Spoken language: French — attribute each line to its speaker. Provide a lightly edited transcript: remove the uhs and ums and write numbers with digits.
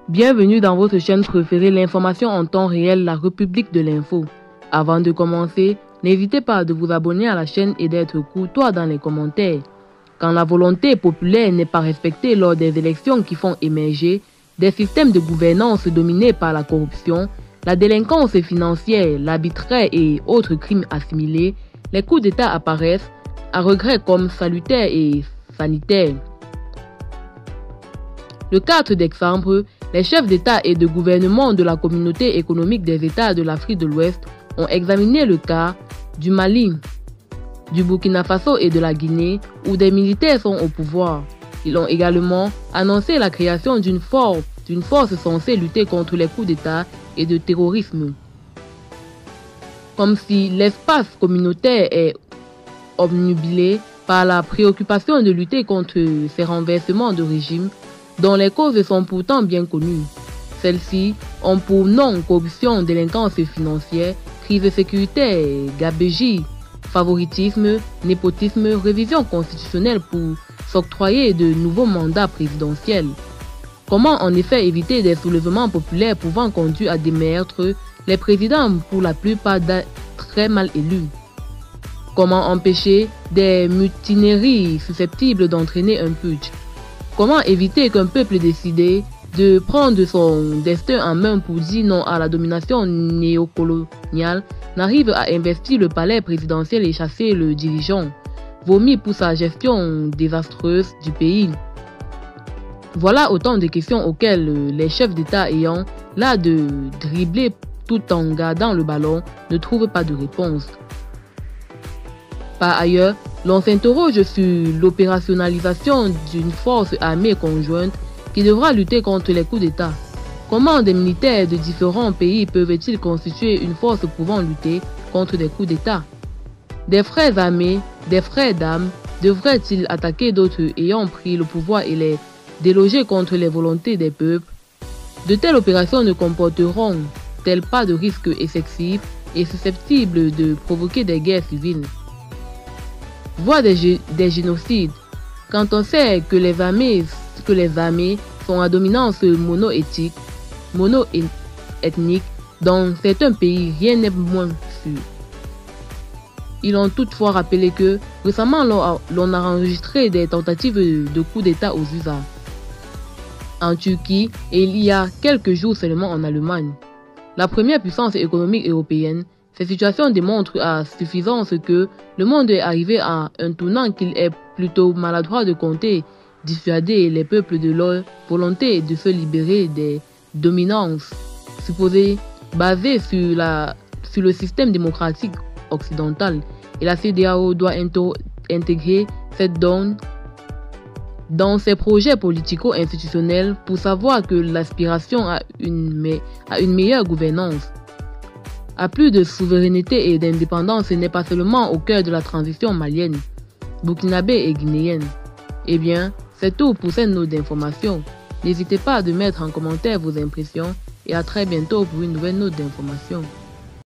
Speaker 1: Bienvenue dans votre chaîne préférée, l'information en temps réel, la République de l'info. Avant de commencer, n'hésitez pas de vous abonner à la chaîne et d'être courtois dans les commentaires. Quand la volonté populaire n'est pas respectée lors des élections qui font émerger des systèmes de gouvernance dominés par la corruption, la délinquance financière, l'arbitraire et autres crimes assimilés, les coups d'État apparaissent à regret comme salutaires et sanitaires. Le 4 décembre, les chefs d'État et de gouvernement de la Communauté économique des États de l'Afrique de l'Ouest ont examiné le cas du Mali, du Burkina Faso et de la Guinée où des militaires sont au pouvoir. Ils ont également annoncé la création d'une force censée lutter contre les coups d'État et de terrorisme. Comme si l'espace communautaire est obnubilé par la préoccupation de lutter contre ces renversements de régime dont les causes sont pourtant bien connues. Celles-ci ont pour nom corruption, délinquance financière, crise sécuritaire, gabegie, favoritisme, népotisme, révision constitutionnelle pour s'octroyer de nouveaux mandats présidentiels. Comment en effet éviter des soulèvements populaires pouvant conduire à des meurtres, les présidents pour la plupart très mal élus? Comment empêcher des mutineries susceptibles d'entraîner un putsch? Comment éviter qu'un peuple décidé de prendre son destin en main pour dire non à la domination néocoloniale n'arrive à investir le palais présidentiel et chasser le dirigeant, vomi pour sa gestion désastreuse du pays? Voilà autant de questions auxquelles les chefs d'État ayant l'art de dribbler tout en gardant le ballon ne trouvent pas de réponse. Par ailleurs, l'on s'interroge sur l'opérationnalisation d'une force armée conjointe qui devra lutter contre les coups d'État. Comment des militaires de différents pays peuvent-ils constituer une force pouvant lutter contre des coups d'État? Des frères armés, des frères d'armes, devraient-ils attaquer d'autres ayant pris le pouvoir et les déloger contre les volontés des peuples? De telles opérations ne comporteront-elles pas de risques excessifs et susceptibles de provoquer des guerres civiles, voire des génocides, quand on sait que les armées sont à dominance mono-ethnique, dans certains pays, rien n'est moins sûr. Ils ont toutefois rappelé que récemment l'on a enregistré des tentatives de coup d'État aux USA en Turquie et il y a quelques jours seulement en Allemagne. La première puissance économique européenne, ces situations démontrent à suffisance que le monde est arrivé à un tournant qu'il est plutôt maladroit de compter dissuader les peuples de leur volonté de se libérer des dominances supposées basées sur le système démocratique occidental, et la CEDEAO doit intégrer cette donne dans ses projets politico-institutionnels pour savoir que l'aspiration à une meilleure gouvernance, à plus de souveraineté et d'indépendance n'est pas seulement au cœur de la transition malienne, burkinabé et guinéenne. Eh bien, c'est tout pour cette note d'information. N'hésitez pas à mettre en commentaire vos impressions et à très bientôt pour une nouvelle note d'information.